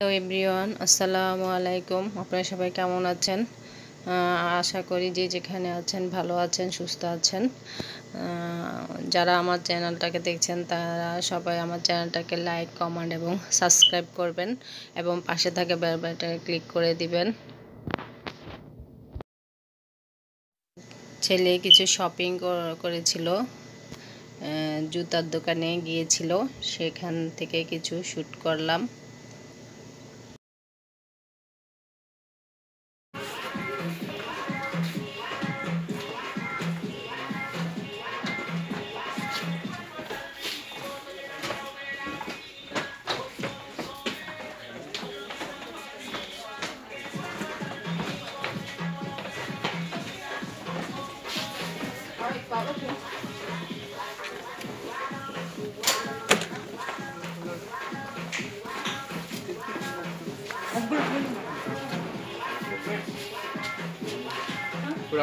Hello everyone, আসসালামু আলাইকুম। আপনারা সবাই কেমন আছেন? আশা করি যে যেখানে আছেন ভালো আছেন, সুস্থ আছেন। যারা আমার চ্যানেলটাকে দেখছেন তারা সবাই আমার চ্যানেলটাকে লাইক, কমেন্ট এবং সাবস্ক্রাইব করবেন এবং পাশে থাকা বেল বাটনে ক্লিক করে দিবেন। ছেলে কিছু শপিং করেছিল, জুতার দোকানে গিয়েছিল, সেখান থেকে কিছু শ্যুট করলাম।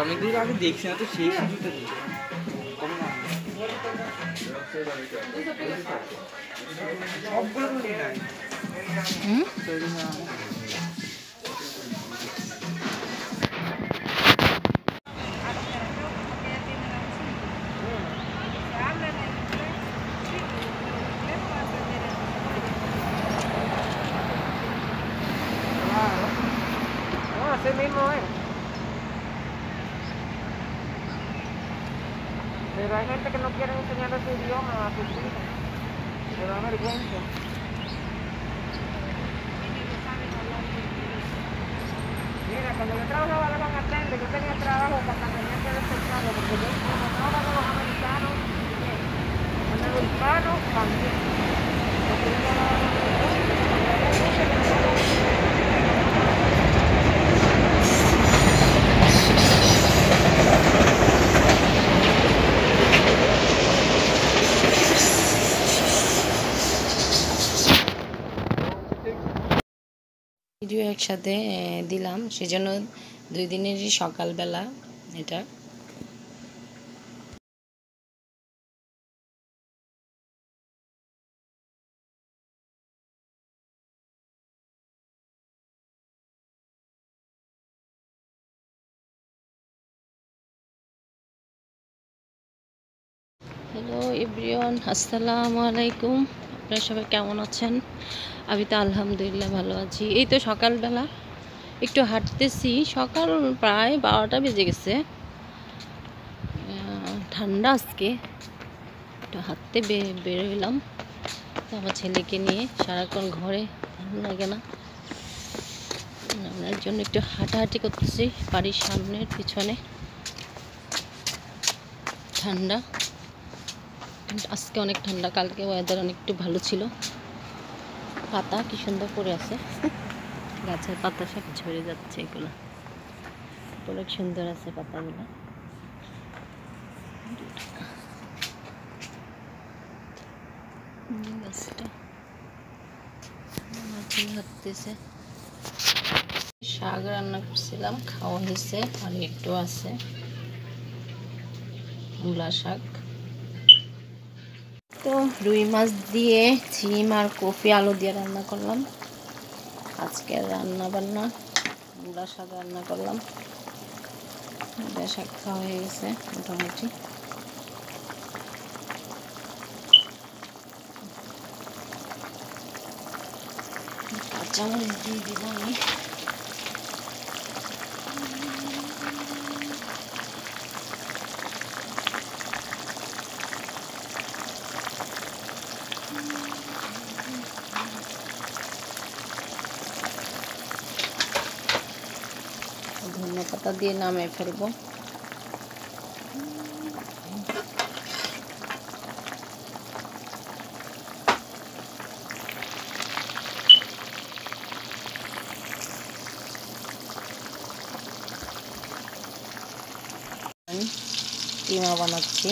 অনেকদিন আগে দেখছি না তো সেই সুযোগটা দিই সবগুলো নিয়ে নাই así mismo es. Pero hay gente que no quiere enseñar su idioma a sus hijos. Le da vergüenza. Mira, cuando yo trabajaba de bartender, yo tenía trabajo hasta tenía que despertarlo, porque yo como trabajaba con los americanos, con el hispano también. Porque yo trabajaba con los video একসাথে দিলাম, সেজন্য 2 দিনেরই সকালবেলা এটা। Hello everyone, আসসালামু আলাইকুম। আপনারা সবাই কেমন আছেন? আমি তো আলহামদুলিল্লাহ ভালো আছি। এই তো সকালবেলা একটু হাঁটতেছি, সকাল প্রায় 12টা বেজে গেছে। ঠান্ডা আজকে, একটু হাঁটতে বেরোলাম। তো আমার ছেলেকে নিয়ে সারাক্ষণ ঘরে ভালো লাগে না, আমরা জন্য একটু হাঁটাহাঁটি করতেছি বাড়ির সামনের পিছনে। ঠান্ডা আজকে অনেক ঠান্ডা, কালকে ওয়েদার অনেক একটু ভালো ছিল। পাতা কি সুন্দর পড়ে আছে, গাছের পাতা সব ঝরে যাচ্ছে, এগুলো অনেক সুন্দর আছে পাতাগুলো। গাছটা হাঁটতেছে। শাক রান্না করছিলাম, খাওয়া হয়েছে, আর একটু আছে মূলা শাক। তো রুই মাছ দিয়ে ছিম আর কফি আলু দিয়ে রান্না করলাম আজকের রান্না বান্না। মূলা শাক রান্না করলাম, মূলা শাক খাওয়া হয়ে গেছে মোটামুটি। কাঁচামরিচ দিয়ে দিব আমি। ধনে পাতা দিয়ে নামিয়ে ফেলবো। কিমা বানাচ্ছি,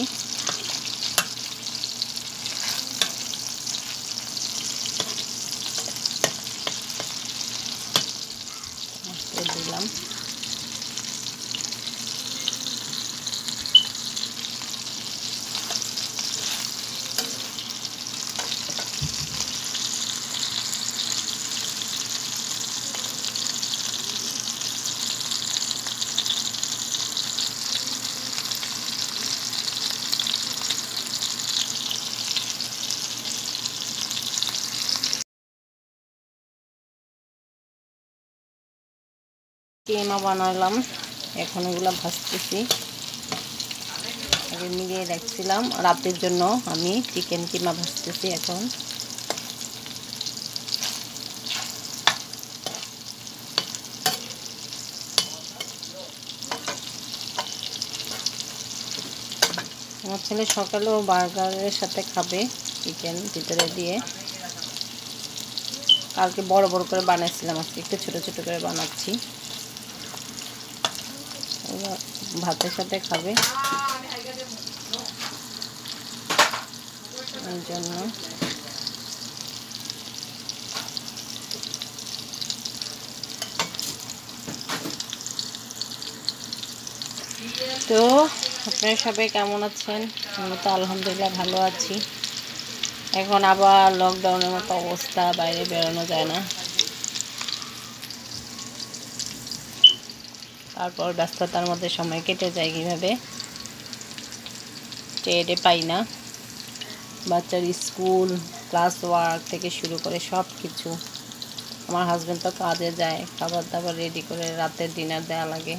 দিলাম। কিমা বানালাম, এখন এগুলো ভাজতেছি। আগে মিলিয়ে রাখছিলাম রাতের জন্য, আমি চিকেন কিমা ভাজতেছি এখন। আমার ছেলে সকালেও বার্গারের সাথে খাবে, চিকেন ভিতরে দিয়ে। কালকে বড় বড় করে বানাইছিলাম, আজকে একটু ছোট ছোট করে বানাচ্ছি। ভাতের সাথে খাবে এই জন্য। তো আপনারা সবাই কেমন আছেন? আমি তো আলহামদুলিল্লাহ ভালো আছি। এখন আবার লকডাউনের মতো অবস্থা, বাইরে বেরোনো যায় না। তারপর ব্যস্ততার মধ্যে সময় কেটে যায় কীভাবে টেরে পাই না। বাচ্চার স্কুল, ক্লাস ওয়ার্ক থেকে শুরু করে সব কিছু। আমার হাজব্যান্ড তো কাজে যায়, খাবার দাবার রেডি করে রাতের ডিনার দেওয়া লাগে।